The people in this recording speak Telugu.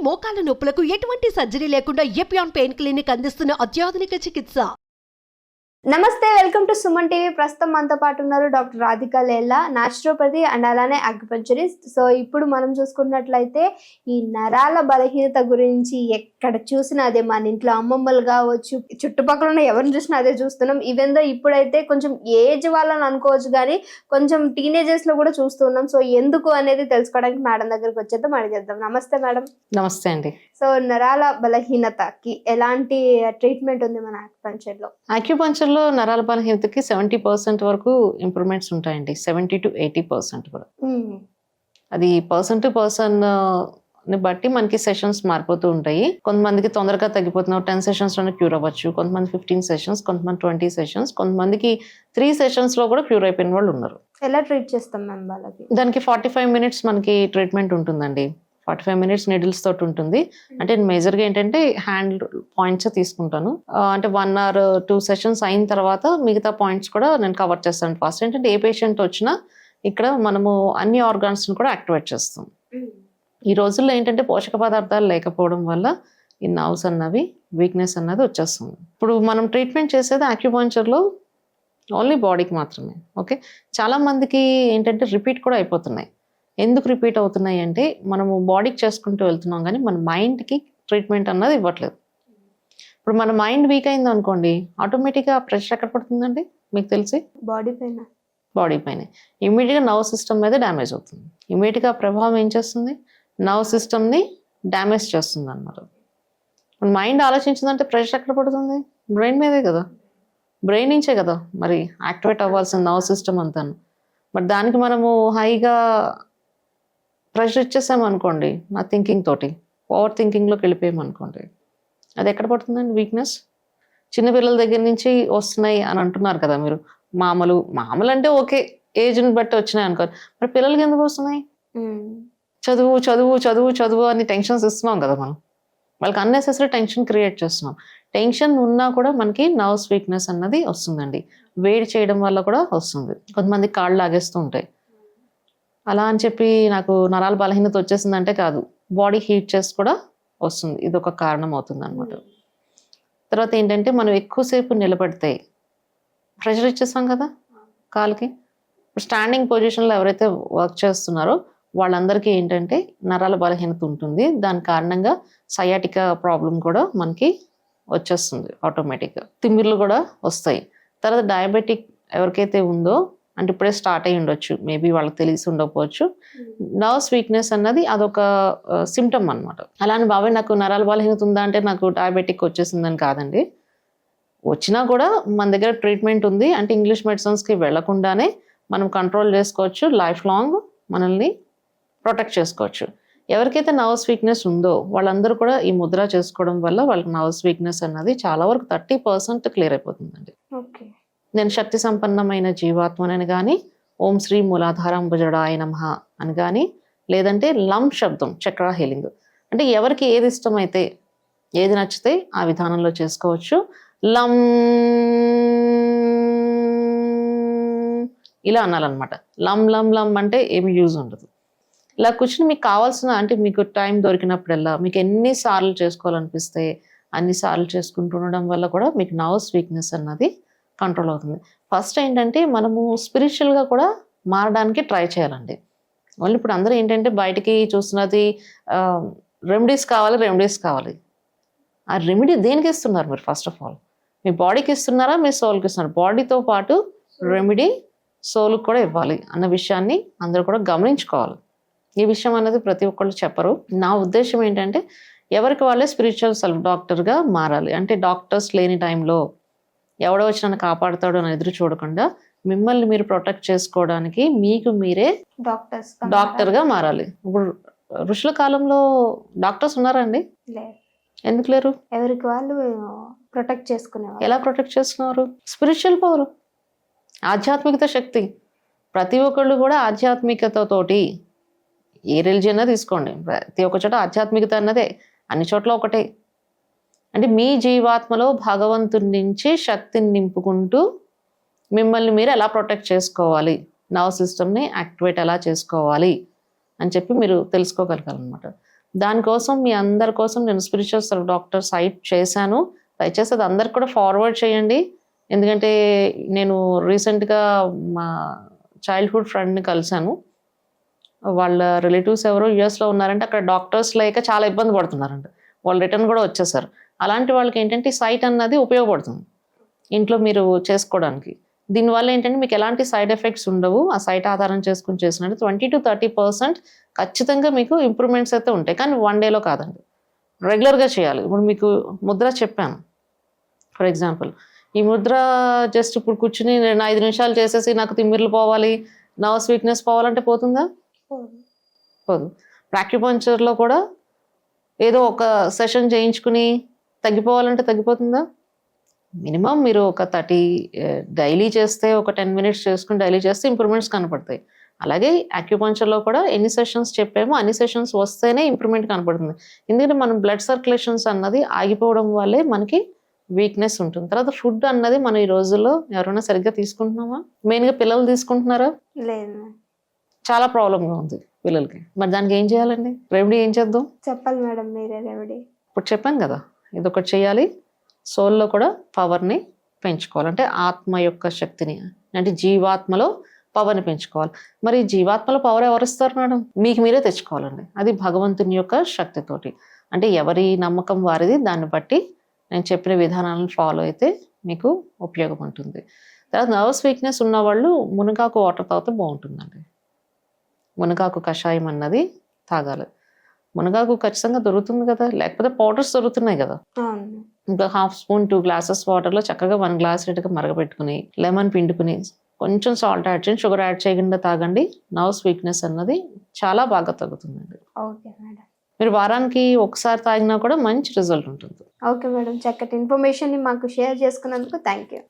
మోకాల నొప్పులకు ఎటువంటి సర్జరీ లేకుండా ఎపియాన్ పెయిన్ క్లినిక్ అందిస్తున్న అత్యాధునిక చికిత్స. నమస్తే, వెల్కమ్ టు సుమన్ టీవీ. ప్రస్తుతం మనతో పాటు ఉన్నారు డాక్టర్ రాధికా లేల్లా, న్యాచురోపతి అండ్ అలానే అక్యుపంక్చరిస్ట్. సో ఇప్పుడు మనం చూసుకున్నట్లయితే ఈ నరాల బలహీనత గురించి ఎక్కడ చూసినా అదే, మన ఇంట్లో అమ్మమ్మలు కావచ్చు, చుట్టుపక్కల ఉన్న ఎవరిని చూసినా అదే చూస్తున్నాం. ఈవెన్ ఇప్పుడైతే కొంచెం ఏజ్ వాళ్ళని అనుకోవచ్చు, కానీ కొంచెం టీనేజర్స్ లో కూడా చూస్తున్నాం. సో ఎందుకు అనేది తెలుసుకోవడానికి మేడం దగ్గరికి వచ్చేద్దాం, అడిగేద్దాం. నమస్తే మేడం. నమస్తే అండి. సో నరాల బలహీనతకి ఎలాంటి ట్రీట్మెంట్ ఉంది మన అక్యుపంక్చర్ లో? అక్యుపంక్చర్ లో నరాల బలహీనతకి 70% వరకు ఇంప్రూవ్మెంట్స్ ఉంటాయండి. 70 to 80% కూడా. అది పర్సన్ టు పర్సన్ ని బట్టి మనకి సెషన్స్ మారిపోతూ ఉంటాయి. కొంతమందికి తొందరగా తగ్గిపోతున్నారు, 10 సెషన్స్ లోనే క్యూర్ అవ్వచ్చు. కొంతమంది 15 సెషన్స్, కొంతమంది 20 సెషన్స్, కొంతమందికి 3 సెషన్స్ లో కూడా క్యూర్ అయిపోయిన వాళ్ళు ఉన్నారు. ఎలా ట్రీట్ చేస్తాం మ్యామ్ వాళ్ళకి? దానికి 45 మినిట్స్ మనకి ట్రీట్మెంట్ ఉంటుందండి. 45 మినిట్స్ నీడిల్స్ తోటి ఉంటుంది. అంటే మేజర్గా ఏంటంటే హ్యాండ్ పాయింట్స్ తీసుకుంటాను. అంటే 1 or 2 సెషన్స్ అయిన తర్వాత మిగతా పాయింట్స్ కూడా నేను కవర్ చేస్తాను. ఫస్ట్ ఏంటంటే ఏ పేషెంట్ వచ్చినా ఇక్కడ మనము అన్ని ఆర్గాన్స్ కూడా యాక్టివేట్ చేస్తాం. ఈ రోజుల్లో ఏంటంటే పోషక పదార్థాలు లేకపోవడం వల్ల ఈ నర్వ్స్ అన్నవి వీక్నెస్ అన్నది వచ్చేస్తుంది. ఇప్పుడు మనం ట్రీట్మెంట్ చేసేది అక్యుపంక్చర్లో ఓన్లీ బాడీకి మాత్రమే. ఓకే, చాలా మందికి ఏంటంటే రిపీట్ కూడా అయిపోతున్నాయి. ఎందుకు రిపీట్ అవుతున్నాయి అంటే మనము బాడీకి చేసుకుంటూ వెళ్తున్నాం, కానీ మన మైండ్కి ట్రీట్మెంట్ అన్నది ఇవ్వట్లేదు. ఇప్పుడు మన మైండ్ వీక్ అయింది అనుకోండి, ఆటోమేటిక్గా ప్రెషర్ ఎక్కడ పడుతుందండి మీకు తెలిసి? బాడీ పైన ఇమీడియట్గా నర్వ్ సిస్టమ్ మీద డ్యామేజ్ అవుతుంది. ఇమీడియట్గా ప్రభావం ఏం చేస్తుంది? నర్వ్ సిస్టమ్ని డ్యామేజ్ చేస్తుంది అన్నమాట. మన మైండ్ ఆలోచించిందంటే ప్రెషర్ ఎక్కడ పడుతుంది? బ్రెయిన్ మీదే కదా, బ్రెయిన్ నుంచే కదా మరి యాక్టివేట్ అవ్వాల్సిన నర్వ్ సిస్టమ్ అంతాను. మరి దానికి మనము హైగా ప్రెషర్ ఇచ్చేసామనుకోండి, నా థింకింగ్ తోటి ఓవర్ థింకింగ్లోకి వెళ్ళిపోయామనుకోండి, అది ఎక్కడ పడుతుందండి వీక్నెస్? చిన్నపిల్లల దగ్గర నుంచి వస్తున్నాయి అని అంటున్నారు కదా మీరు. మామూలు అంటే ఓకే, ఏజ్ని బట్టి వచ్చినాయి అనుకోరు. మరి పిల్లలకి ఎందుకు వస్తున్నాయి? చదువు చదువు చదువు చదువు అని టెన్షన్స్ ఇస్తున్నాం కదా మనం. వాళ్ళకి అన్నెసెసరీ టెన్షన్ క్రియేట్ చేస్తున్నాం. టెన్షన్ ఉన్నా కూడా మనకి నర్వ్స్ వీక్నెస్ అన్నది వస్తుందండి. వేడి చేయడం వల్ల కూడా వస్తుంది. కొంతమంది కాళ్ళు లాగేస్తూ ఉంటాయి. అలా అని చెప్పి నాకు నరాల బలహీనత వచ్చేసిందంటే కాదు, బాడీ హీట్ చేసి కూడా వస్తుంది. ఇది ఒక కారణం అవుతుంది అనమాట. తర్వాత ఏంటంటే మనం ఎక్కువసేపు నిలబడితే ప్రెషర్ ఇచ్చేస్తాం కదా కాలుకి. ఇప్పుడు స్టాండింగ్ పొజిషన్లో ఎవరైతే వర్క్ చేస్తున్నారో వాళ్ళందరికీ ఏంటంటే నరాల బలహీనత ఉంటుంది. దాని కారణంగా సయాటికా ప్రాబ్లం కూడా మనకి వచ్చేస్తుంది ఆటోమేటిక్గా. తిమ్మిర్లు కూడా వస్తాయి. తర్వాత డయాబెటిక్ ఎవరికైతే ఉందో, అంటే ఇప్పుడే స్టార్ట్ అయ్యి ఉండొచ్చు, మేబీ వాళ్ళకి తెలిసి ఉండకపోవచ్చు, నర్వ్స్ వీక్నెస్ అన్నది అదొక సిమ్టమ్ అనమాట. అలానే బాబాయ్ నాకు నరాల బలహీనత ఉందా అంటే నాకు డయాబెటిక్ వచ్చేసిందని కాదండి. వచ్చినా కూడా మన దగ్గర ట్రీట్మెంట్ ఉంది. అంటే ఇంగ్లీష్ మెడిసిన్స్కి వెళ్లకుండానే మనం కంట్రోల్ చేసుకోవచ్చు. లైఫ్ లాంగ్ మనల్ని ప్రొటెక్ట్ చేసుకోవచ్చు. ఎవరికైతే నర్వ్స్ వీక్నెస్ ఉందో వాళ్ళందరూ కూడా ఈ ముద్ర చేసుకోవడం వల్ల వాళ్ళకి నర్వ్స్ వీక్నెస్ అన్నది చాలా వరకు 30% క్లియర్ అయిపోతుందండి. నేను శక్తి సంపన్నమైన జీవాత్మనని కానీ, ఓం శ్రీ మూలాధారాంబుజడాయ నమః అని కానీ, లేదంటే లం శబ్దం చక్ర హీలింగ్, అంటే ఎవరికి ఏది ఇష్టమైతే ఏది నచ్చితే ఆ విధానంలో చేసుకోవచ్చు. లం ఇలా అనాలన్నమాట. లం లం లం అంటే ఏమి యూజ్ ఉండదు. ఇలా కూర్చుని మీకు కావాల్సిన, అంటే మీకు టైం దొరికినప్పుడల్లా మీకు ఎన్నిసార్లు చేసుకోవాలనిపిస్తే అన్నిసార్లు చేసుకుంటూ ఉండడం వల్ల కూడా మీకు నర్వ్స్ వీక్నెస్ అన్నది కంట్రోల్ అవుతుంది. ఫస్ట్ ఏంటంటే మనము స్పిరిచువల్గా కూడా మారడానికి ట్రై చేయాలండి. ఓన్లీ ఇప్పుడు అందరూ ఏంటంటే బయటికి చూస్తున్నది రెమెడీస్ కావాలి. ఆ రెమెడీ దేనికి ఇస్తున్నారు మీరు? ఫస్ట్ ఆఫ్ ఆల్ మీ బాడీకి ఇస్తున్నారా, మీ సోల్కి ఇస్తున్నారా? బాడీతో పాటు రెమెడీ సోల్కి కూడా ఇవ్వాలి అన్న విషయాన్ని అందరూ కూడా గమనించుకోవాలి. ఈ విషయం అనేది ప్రతి ఒక్కళ్ళు చెప్పరు. నా ఉద్దేశం ఏంటంటే ఎవరికి వాళ్ళే స్పిరిచువల్ సెల్ఫ్ డాక్టర్గా మారాలి. అంటే డాక్టర్స్ లేని టైంలో ఎవడో వచ్చి నన్ను కాపాడుతాడు అని ఎదురు చూడకుండా మిమ్మల్ని మీరు ప్రొటెక్ట్ చేసుకోవడానికి మీకు మీరే డాక్టర్గా మారాలి. ఇప్పుడు ఋషుల కాలంలో డాక్టర్స్ ఉన్నారండి? ఎందుకు లేరు? ఎవరికి వాళ్ళు ప్రొటెక్ట్ చేసుకునేవారు. ఎలా ప్రొటెక్ట్ చేసుకున్నారు? స్పిరిచువల్ పవర్, ఆధ్యాత్మికత శక్తి. ప్రతి ఒక్కళ్ళు కూడా ఆధ్యాత్మికతతోటి, ఏ రిలీజియన్ తీసుకోండి, ప్రతి ఒక్క చోట ఆధ్యాత్మికత అన్నదే, అన్ని చోట్ల ఒకటే. అంటే మీ జీవాత్మలో భగవంతుడి నుంచి శక్తిని నింపుకుంటూ మిమ్మల్ని మీరు ఎలా ప్రొటెక్ట్ చేసుకోవాలి, నర్వ్ సిస్టమ్ని యాక్టివేట్ ఎలా చేసుకోవాలి అని చెప్పి మీరు తెలుసుకోగలగాలన్నమాట. దానికోసం మీ అందరి కోసం నేను స్పిరిచువల్ సెల్ఫ్ డాక్టర్ సైట్ చేశాను. దయచేసి అది అందరికి కూడా ఫార్వర్డ్ చేయండి. ఎందుకంటే నేను రీసెంట్గా మా చైల్డ్హుడ్ ఫ్రెండ్ని కలిశాను. వాళ్ళ రిలేటివ్స్ ఎవరో యూఎస్లో ఉన్నారంటే అక్కడ డాక్టర్స్ లేక చాలా ఇబ్బంది పడుతున్నారంట. వాళ్ళు రిటర్న్ కూడా వచ్చేసారు. అలాంటి వాళ్ళకి ఏంటంటే ఈ సైట్ అన్నది ఉపయోగపడుతుంది ఇంట్లో మీరు చేసుకోవడానికి. దీనివల్ల ఏంటంటే మీకు ఎలాంటి సైడ్ ఎఫెక్ట్స్ ఉండవు. ఆ సైట్ ఆధారం చేసుకుని చేసినట్టు 20 to 30% ఖచ్చితంగా మీకు ఇంప్రూవ్మెంట్స్ అయితే ఉంటాయి. కానీ 1 డేలో కాదండి, రెగ్యులర్గా చేయాలి. ఇప్పుడు మీకు ముద్ర చెప్పాను ఫర్ ఎగ్జాంపుల్. ఈ ముద్ర జస్ట్ ఇప్పుడు కూర్చుని నేను 5 నిమిషాలు చేసేసి నాకు తిమ్మిర్లు పోవాలి, నర్వ్స్ వీక్నెస్ పోవాలంటే పోతుందా? పోదు. ప్రాక్యుపంచర్లో కూడా ఏదో ఒక సెషన్ చేయించుకుని తగ్గిపోవాలంటే తగ్గిపోతుందా? మినిమం మీరు ఒక 30 డైలీ చేస్తే, ఒక 10 minutes చేసుకుని డైలీ చేస్తే ఇంప్రూవ్మెంట్స్ కనపడతాయి. అలాగే అక్యుపంచర్లో కూడా ఎన్ని సెషన్స్ చెప్పామో అన్ని సెషన్స్ వస్తేనే ఇంప్రూవ్మెంట్ కనపడుతుంది. ఎందుకంటే మనం బ్లడ్ సర్క్యులేషన్స్ అన్నది ఆగిపోవడం వల్లే మనకి వీక్నెస్ ఉంటుంది. తర్వాత ఫుడ్ అన్నది మనం ఈ రోజుల్లో ఎవరైనా సరిగ్గా తీసుకుంటున్నామా? మెయిన్గా పిల్లలు తీసుకుంటున్నారా? లేదు. చాలా ప్రాబ్లంగా ఉంది పిల్లలకి. మరి దానికి ఏం చేయాలండి? రెమెడీ ఏం చేద్దాం? చెప్పాలి మేడం మీరే రెమెడీ. ఇప్పుడు చెప్పాను కదా, ఇదొకటి చేయాలి. సోల్లో కూడా పవర్ని పెంచుకోవాలి. అంటే ఆత్మ యొక్క శక్తిని, అంటే జీవాత్మలో పవర్ని పెంచుకోవాలి. మరి జీవాత్మలో పవర్ ఎవరు ఇస్తారు మేడం? మీకు మీరే తెచ్చుకోవాలండి. అది భగవంతుని యొక్క శక్తితోటి. అంటే ఎవరి నమ్మకం వారిది. దాన్ని బట్టి నేను చెప్పిన విధానాలను ఫాలో అయితే మీకు ఉపయోగం ఉంటుంది. తర్వాత నర్వస్ వీక్నెస్ ఉన్న వాళ్ళు మునగాకు వాటర్ తాగితే బాగుంటుందండి. మునగాకు కషాయం అన్నది తాగాలి. మునగాకు ఖచ్చితంగా దొరుకుతుంది కదా, లేకపోతే పౌడర్స్ దొరుకుతున్నాయి కదా. ఇంకా 1/2 స్పూన్ 2 glasses వాటర్లో చక్కగా 1 glass లీటర్గా మరగబెట్టుకుని లెమన్ పిండుకుని కొంచెం సాల్ట్ యాడ్ చేయండి. షుగర్ యాడ్ చేయకుండా తాగండి. నర్వ్స్ వీక్నెస్ అన్నది చాలా బాగా తగ్గుతుందండి. Okay madam. మీరు వారానికి ఒకసారి తాగినా కూడా మంచి రిజల్ట్ ఉంటుంది. ఓకే మేడం, చక్కటి ఇన్ఫర్మేషన్ మాకు షేర్ చేసుకున్నందుకు థ్యాంక్ యూ.